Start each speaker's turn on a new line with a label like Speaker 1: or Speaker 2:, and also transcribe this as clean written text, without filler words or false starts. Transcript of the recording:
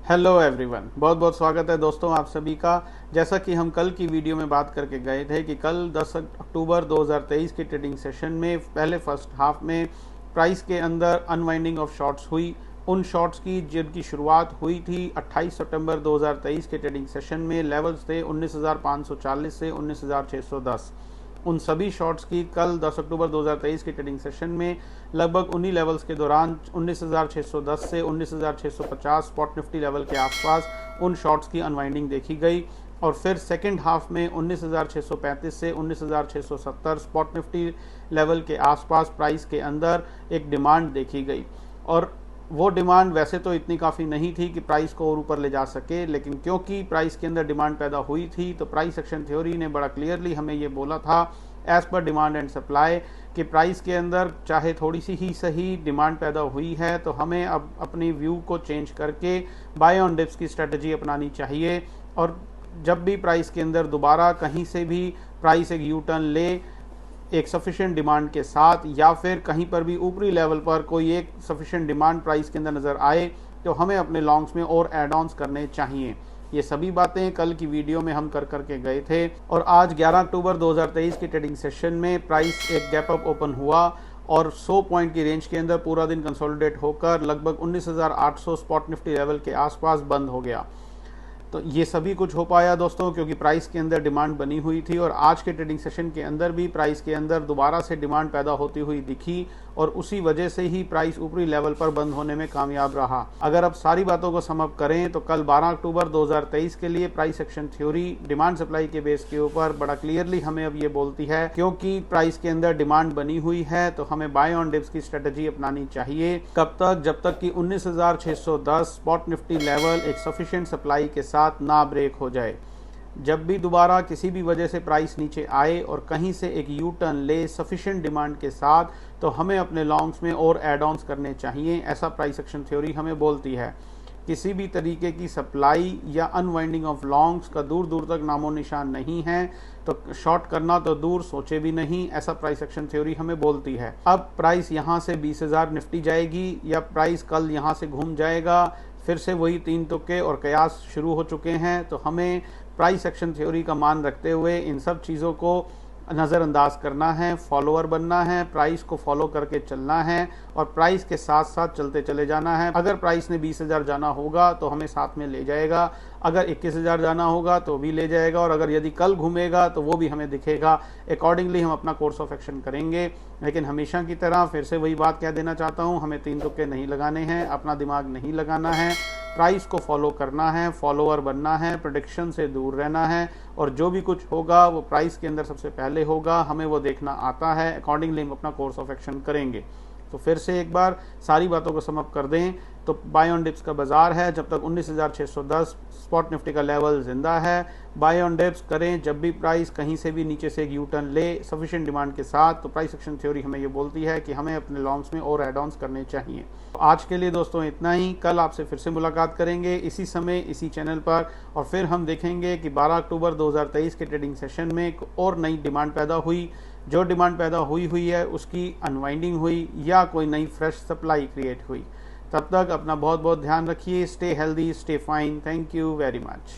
Speaker 1: Hello everyone, बहुत बहुत स्वागत है दोस्तों आप सभी का। जैसा कि हम कल की वीडियो में बात करके गए थे कि कल 10 अक्टूबर 2023 के ट्रेडिंग सेशन में पहले फर्स्ट हाफ में प्राइस के अंदर अनवाइंडिंग ऑफ शॉर्ट्स हुई। उन शॉर्ट्स की जिनकी शुरुआत हुई थी 28 सितंबर 2023 के ट्रेडिंग सेशन में, लेवल्स थे 19,540 से 19,610। उन सभी शॉर्ट्स की कल 10 अक्टूबर 2023 के ट्रेडिंग सेशन में लगभग उन्हीं लेवल्स के दौरान 19,610 से 19,650 स्पॉट निफ्टी लेवल के आसपास उन शॉर्ट्स की अनवाइंडिंग देखी गई। और फिर सेकंड हाफ में 19,635 से 19,670 स्पॉट निफ्टी लेवल के आसपास प्राइस के अंदर एक डिमांड देखी गई। और वो डिमांड वैसे तो इतनी काफ़ी नहीं थी कि प्राइस को और ऊपर ले जा सके, लेकिन क्योंकि प्राइस के अंदर डिमांड पैदा हुई थी तो प्राइस एक्शन थ्योरी ने बड़ा क्लियरली हमें ये बोला था एज पर डिमांड एंड सप्लाई कि प्राइस के अंदर चाहे थोड़ी सी ही सही डिमांड पैदा हुई है तो हमें अब अपनी व्यू को चेंज करके बाय ऑन डिप्स की स्ट्रेटजी अपनानी चाहिए। और जब भी प्राइस के अंदर दोबारा कहीं से भी प्राइस एक यू टर्न ले एक सफिशिएंट डिमांड के साथ, या फिर कहीं पर भी ऊपरी लेवल पर कोई एक सफिशिएंट डिमांड प्राइस के अंदर नज़र आए तो हमें अपने लॉन्ग्स में और एड ऑन्स करने चाहिए। ये सभी बातें कल की वीडियो में हम कर करके गए थे। और आज 11 अक्टूबर 2023 की ट्रेडिंग सेशन में प्राइस एक गैप अप ओपन हुआ और 100 पॉइंट की रेंज के अंदर पूरा दिन कंसोलिडेट होकर लगभग 19,800 स्पॉट निफ्टी लेवल के आसपास बंद हो गया। तो ये सभी कुछ हो पाया दोस्तों क्योंकि प्राइस के अंदर डिमांड बनी हुई थी। और आज के ट्रेडिंग सेशन के अंदर भी प्राइस के अंदर दोबारा से डिमांड पैदा होती हुई दिखी और उसी वजह से ही प्राइस ऊपरी लेवल पर बंद होने में कामयाब रहा। अगर अब सारी बातों को सम अप करें तो कल 12 अक्टूबर 2023 के लिए price action theory demand supply के बेस के ऊपर बड़ा क्लियरली हमें अब ये बोलती है क्योंकि प्राइस के अंदर डिमांड बनी हुई है तो हमें बाय ऑन डिप्स की स्ट्रेटजी अपनानी चाहिए। कब तक? जब तक कि 19,610 स्पॉट निफ्टी लेवल एक सफिशिएंट सप्लाई के साथ ना ब्रेक हो जाए। जब भी दोबारा किसी भी वजह से प्राइस नीचे आए और कहीं से एक यू टर्न ले सफिशिएंट डिमांड के साथ तो हमें अपने लॉन्ग्स में और एड ऑन्स करने चाहिए, ऐसा प्राइस एक्शन थ्योरी हमें बोलती है। किसी भी तरीके की सप्लाई या अनवाइंडिंग ऑफ लॉन्ग्स का दूर दूर तक नामो निशान नहीं है, तो शॉर्ट करना तो दूर सोचे भी नहीं, ऐसा प्राइस एक्शन थ्योरी हमें बोलती है। अब प्राइस यहाँ से 20,000 निफ्टी जाएगी या प्राइस कल यहाँ से घूम जाएगा, फिर से वही तीन तुक्के और कयास शुरू हो चुके हैं। तो हमें प्राइस एक्शन थ्योरी का मान रखते हुए इन सब चीज़ों को नज़रअंदाज करना है, फॉलोअर बनना है, प्राइस को फॉलो करके चलना है और प्राइस के साथ साथ चलते चले जाना है। अगर प्राइस ने 20,000 जाना होगा तो हमें साथ में ले जाएगा, अगर 21,000 जाना होगा तो भी ले जाएगा, और अगर यदि कल घूमेगा तो वो भी हमें दिखेगा। अकॉर्डिंगली हम अपना कोर्स ऑफ एक्शन करेंगे। लेकिन हमेशा की तरह फिर से वही बात कह देना चाहता हूँ, हमें तीन तुक्के नहीं लगाने हैं, अपना दिमाग नहीं लगाना है, प्राइस को फॉलो करना है, फॉलोअर बनना है, प्रेडिक्शन से दूर रहना है और जो भी कुछ होगा वो प्राइस के अंदर सबसे पहले होगा, हमें वो देखना आता है। अकॉर्डिंगली हम अपना कोर्स ऑफ एक्शन करेंगे। तो फिर से एक बार सारी बातों को सम अप कर दें तो बाय ऑन डिप्स का बाजार है जब तक 19,610 स्पॉट निफ्टी का लेवल जिंदा है। बाय ऑन डिप्स करें जब भी प्राइस कहीं से भी नीचे से एक यू टर्न ले सफिशिएंट डिमांड के साथ। तो प्राइस एक्शन थ्योरी हमें ये बोलती है कि हमें अपने लॉन्ग्स में और एड ऑन्स करने चाहिए। तो आज के लिए दोस्तों इतना ही। कल आपसे फिर से मुलाकात करेंगे इसी समय इसी चैनल पर और फिर हम देखेंगे कि 12 अक्टूबर 2023 के ट्रेडिंग सेशन में एक और नई डिमांड पैदा हुई, जो डिमांड पैदा हुई है उसकी अनवाइंडिंग हुई या कोई नई फ्रेश सप्लाई क्रिएट हुई। तब तक अपना बहुत बहुत ध्यान रखिए। Stay healthy, stay fine. Thank you very much.